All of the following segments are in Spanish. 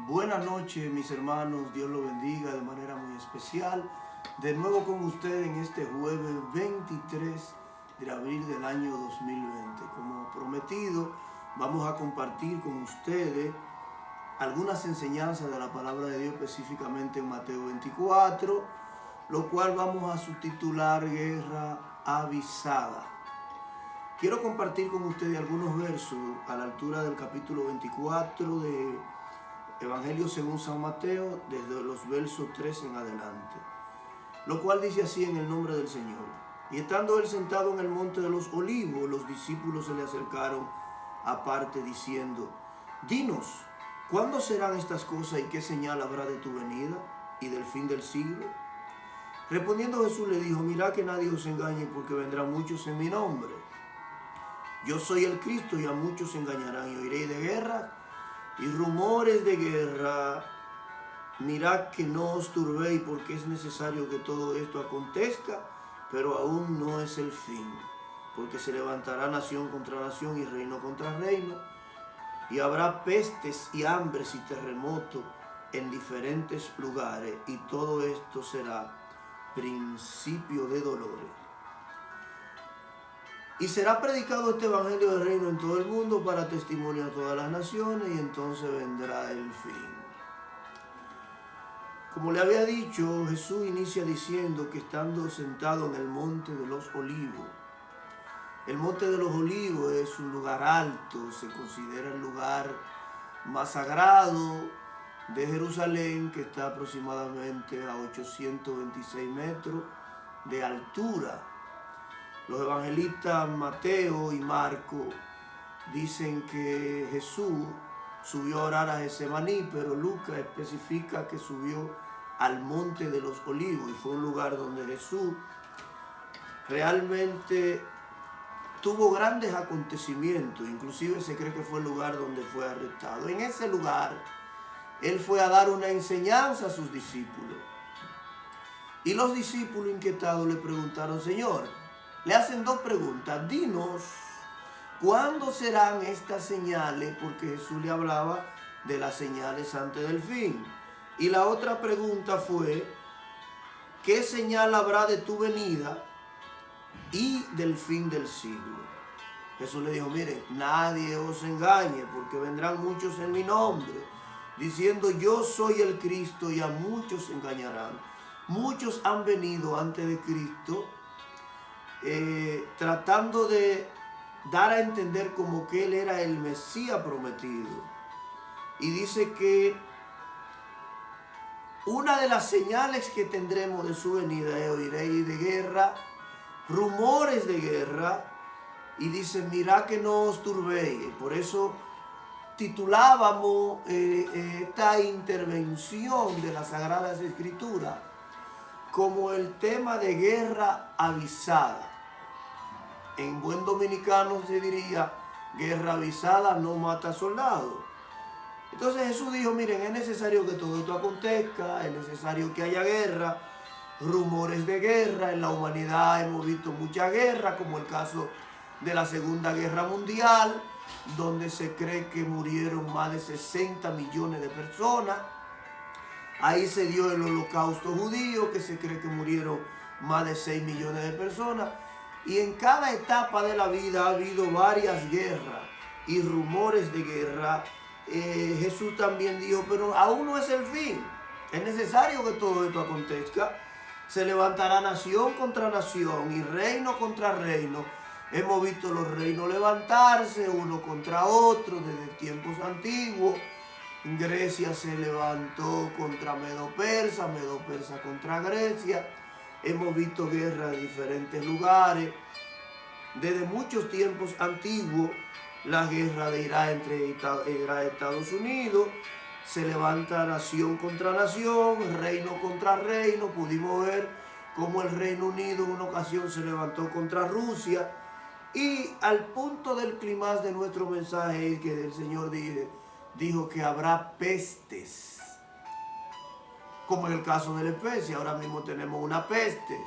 Buenas noches, mis hermanos, Dios los bendiga de manera muy especial. De nuevo con ustedes en este jueves 23 de abril del año 2020. Como prometido, vamos a compartir con ustedes algunas enseñanzas de la palabra de Dios, específicamente en Mateo 24, lo cual vamos a subtitular Guerra Avisada. Quiero compartir con ustedes algunos versos a la altura del capítulo 24 de Evangelio según San Mateo, desde los versos 3 en adelante, lo cual dice así en el nombre del Señor. Y estando él sentado en el monte de los olivos, los discípulos se le acercaron aparte diciendo: Dinos, ¿cuándo serán estas cosas y qué señal habrá de tu venida y del fin del siglo? Respondiendo Jesús le dijo: Mirad que nadie os engañe, porque vendrán muchos en mi nombre. Yo soy el Cristo, y a muchos engañarán, y oiréis de guerra y rumores de guerra. Mirad que no os turbéis, porque es necesario que todo esto acontezca, pero aún no es el fin, porque se levantará nación contra nación y reino contra reino, y habrá pestes y hambres y terremotos en diferentes lugares, y todo esto será principio de dolores. Y será predicado este evangelio del reino en todo el mundo para testimonio a todas las naciones, y entonces vendrá el fin. Como le había dicho, Jesús inicia diciendo que estando sentado en el monte de los olivos. El monte de los olivos es un lugar alto, se considera el lugar más sagrado de Jerusalén, que está aproximadamente a 826 metros de altura. Los evangelistas Mateo y Marco dicen que Jesús subió a orar a Getsemaní, pero Lucas especifica que subió al monte de los olivos, y fue un lugar donde Jesús realmente tuvo grandes acontecimientos. Inclusive se cree que fue el lugar donde fue arrestado. En ese lugar él fue a dar una enseñanza a sus discípulos, y los discípulos inquietados le preguntaron: Señor, le hacen dos preguntas: dinos, ¿cuándo serán estas señales? Porque Jesús le hablaba de las señales antes del fin. Y la otra pregunta fue: ¿qué señal habrá de tu venida y del fin del siglo? Jesús le dijo: miren, nadie os engañe, porque vendrán muchos en mi nombre, diciendo yo soy el Cristo, y a muchos engañarán. Muchos han venido antes de Cristo tratando de dar a entender como que él era el Mesías prometido. Y dice que una de las señales que tendremos de su venida es: oiréis de guerra, rumores de guerra. Y dice: mirad que no os turbéis. Por eso titulábamos esta intervención de las Sagradas Escrituras como el tema de guerra avisada. En buen dominicano se diría: guerra avisada no mata soldados. Entonces Jesús dijo: miren, es necesario que todo esto acontezca, es necesario que haya guerra, rumores de guerra. En la humanidad hemos visto mucha guerra, como el caso de la Segunda Guerra Mundial, donde se cree que murieron más de 60 millones de personas. Ahí se dio el holocausto judío, que se cree que murieron más de 6 millones de personas. Y en cada etapa de la vida ha habido varias guerras y rumores de guerra. Jesús también dijo: pero aún no es el fin, es necesario que todo esto acontezca. Se levantará nación contra nación y reino contra reino. Hemos visto los reinos levantarse uno contra otro desde tiempos antiguos. Grecia se levantó contra Medo-Persa, Medo-Persa contra Grecia. Hemos visto guerras en diferentes lugares. Desde muchos tiempos antiguos, la guerra de Irak entre Irak y Estados Unidos. Se levanta nación contra nación, reino contra reino. Pudimos ver cómo el Reino Unido en una ocasión se levantó contra Rusia. Y al punto del clímax de nuestro mensaje es que el Señor dijo que habrá pestes, como en el caso de la especie. Ahora mismo tenemos una peste,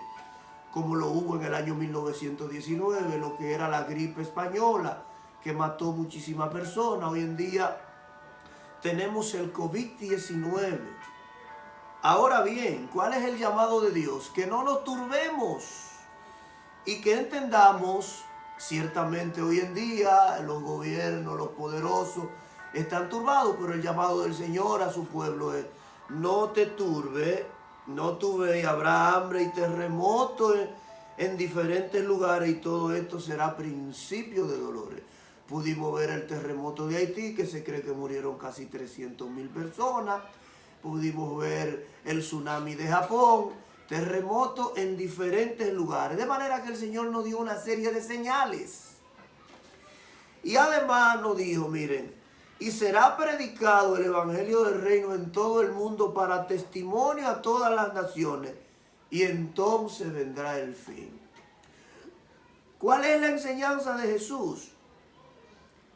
como lo hubo en el año 1919, lo que era la gripe española, que mató muchísimas personas. Hoy en día tenemos el COVID-19. Ahora bien, ¿cuál es el llamado de Dios? Que no nos turbemos y que entendamos, ciertamente hoy en día los gobiernos, los poderosos están turbados, pero el llamado del Señor a su pueblo es: no te turbe, no turbe, y habrá hambre y terremoto en diferentes lugares, y todo esto será principio de dolores. Pudimos ver el terremoto de Haití, que se cree que murieron casi 300,000 personas. Pudimos ver el tsunami de Japón, terremotos en diferentes lugares. De manera que el Señor nos dio una serie de señales. Y además nos dijo, miren, y será predicado el evangelio del reino en todo el mundo para testimonio a todas las naciones, y entonces vendrá el fin. ¿Cuál es la enseñanza de Jesús?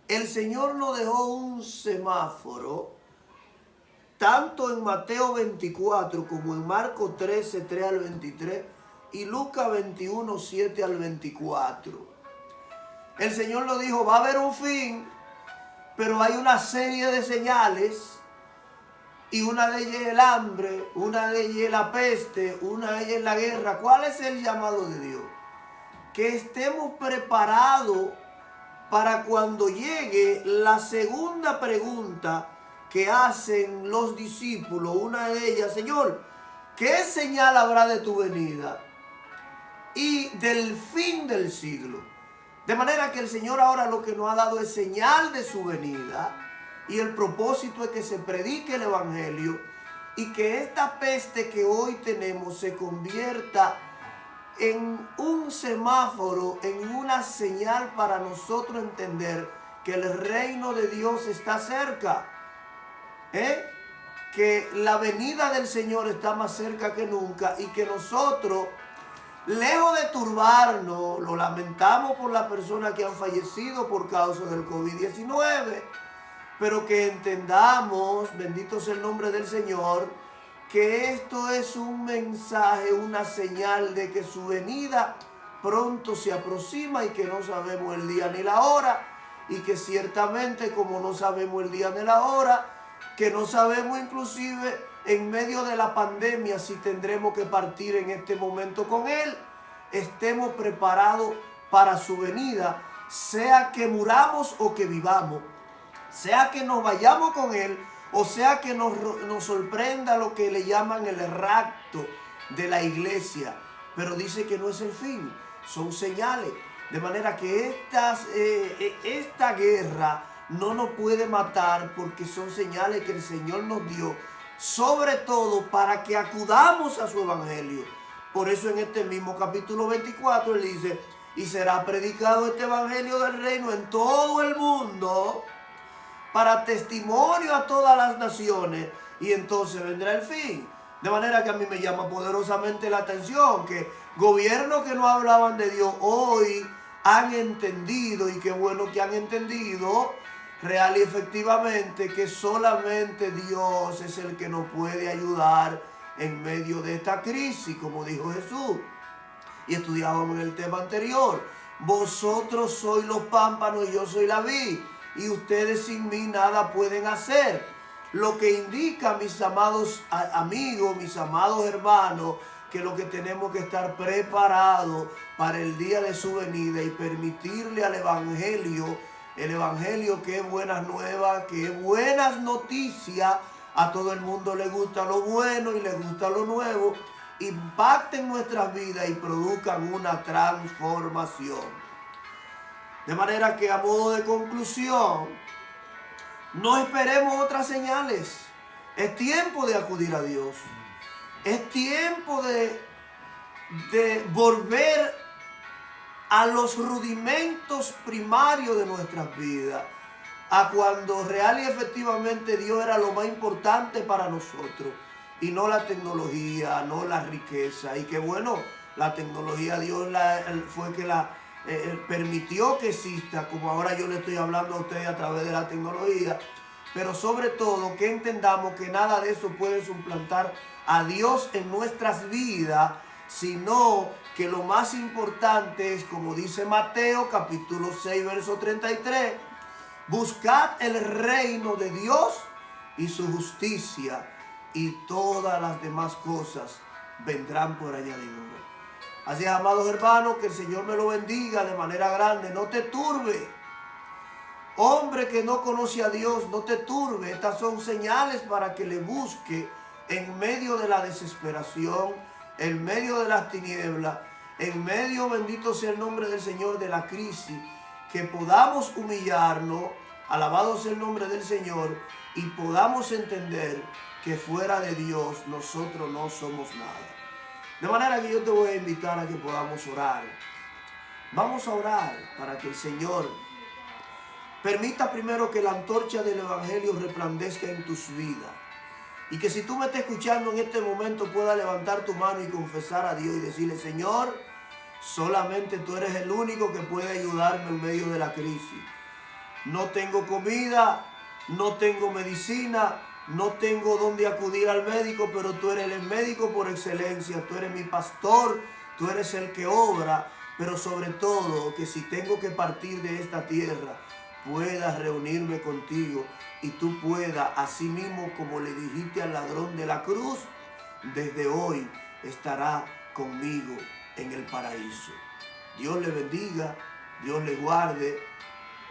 El Señor nos dejó un semáforo, tanto en Mateo 24 como en Marcos 13, 3 al 23 y Lucas 21, 7 al 24. El Señor nos dijo, va a haber un fin, pero hay una serie de señales, y una de ellas es el hambre, una de ellas es la peste, una de ellas es la guerra. ¿Cuál es el llamado de Dios? Que estemos preparados para cuando llegue la segunda pregunta que hacen los discípulos. Una de ellas, Señor, ¿qué señal habrá de tu venida y del fin del siglo? De manera que el Señor ahora lo que nos ha dado es señal de su venida, y el propósito es que se predique el evangelio y que esta peste que hoy tenemos se convierta en un semáforo, en una señal para nosotros entender que el reino de Dios está cerca. Que la venida del Señor está más cerca que nunca, y que nosotros, lejos de turbarnos, lo lamentamos por las personas que han fallecido por causa del COVID-19, pero que entendamos, bendito sea el nombre del Señor, que esto es un mensaje, una señal de que su venida pronto se aproxima, y que no sabemos el día ni la hora, y que ciertamente, como no sabemos el día ni la hora, que no sabemos inclusive en medio de la pandemia si tendremos que partir en este momento con Él, estemos preparados para su venida, sea que muramos o que vivamos, sea que nos vayamos con Él, o sea que nos sorprenda lo que le llaman el rapto de la iglesia. Pero dice que no es el fin, son señales. De manera que esta guerra no nos puede matar, porque son señales que el Señor nos dio, sobre todo para que acudamos a su evangelio. Por eso en este mismo capítulo 24 él dice, y será predicado este evangelio del reino en todo el mundo para testimonio a todas las naciones, y entonces vendrá el fin. De manera que a mí me llama poderosamente la atención que gobiernos que no hablaban de Dios hoy han entendido, y qué bueno que han entendido real y efectivamente que solamente Dios es el que nos puede ayudar en medio de esta crisis, como dijo Jesús. Y estudiábamos en el tema anterior, vosotros sois los pámpanos y yo soy la vid, y ustedes sin mí nada pueden hacer. Lo que indica, mis amados amigos, mis amados hermanos, que lo que tenemos que estar preparados para el día de su venida y permitirle al evangelio, el evangelio que es buenas nuevas, que es buenas noticias. A todo el mundo le gusta lo bueno y le gusta lo nuevo, impacten nuestras vidas y produzcan una transformación. De manera que, a modo de conclusión, no esperemos otras señales. Es tiempo de acudir a Dios. Es tiempo de volver a los rudimentos primarios de nuestras vidas, a cuando real y efectivamente Dios era lo más importante para nosotros, y no la tecnología, no la riqueza. Y que bueno, la tecnología Dios fue que la permitió que exista, como ahora yo le estoy hablando a ustedes a través de la tecnología. Pero sobre todo que entendamos que nada de eso puede suplantar a Dios en nuestras vidas, sino que lo más importante es, como dice Mateo capítulo 6 verso 33, buscad el reino de Dios y su justicia, y todas las demás cosas vendrán por añadidura. Así es, amados hermanos, que el Señor me lo bendiga de manera grande. No te turbe. Hombre que no conoce a Dios, no te turbe. Estas son señales para que le busque en medio de la desesperación, en medio de las tinieblas, en medio, bendito sea el nombre del Señor, de la crisis, que podamos humillarnos, alabado sea el nombre del Señor, y podamos entender que fuera de Dios nosotros no somos nada. De manera que yo te voy a invitar a que podamos orar. Vamos a orar para que el Señor permita primero que la antorcha del Evangelio resplandezca en tus vidas. Y que si tú me estás escuchando en este momento puedas levantar tu mano y confesar a Dios y decirle: Señor, solamente tú eres el único que puede ayudarme en medio de la crisis. No tengo comida, no tengo medicina, no tengo dónde acudir al médico, pero tú eres el médico por excelencia, tú eres mi pastor, tú eres el que obra, pero sobre todo que si tengo que partir de esta tierra, pueda reunirme contigo y tú puedas, así mismo como le dijiste al ladrón de la cruz, desde hoy estará conmigo en el paraíso. Dios le bendiga, Dios le guarde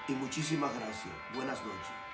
y muchísimas gracias. Buenas noches.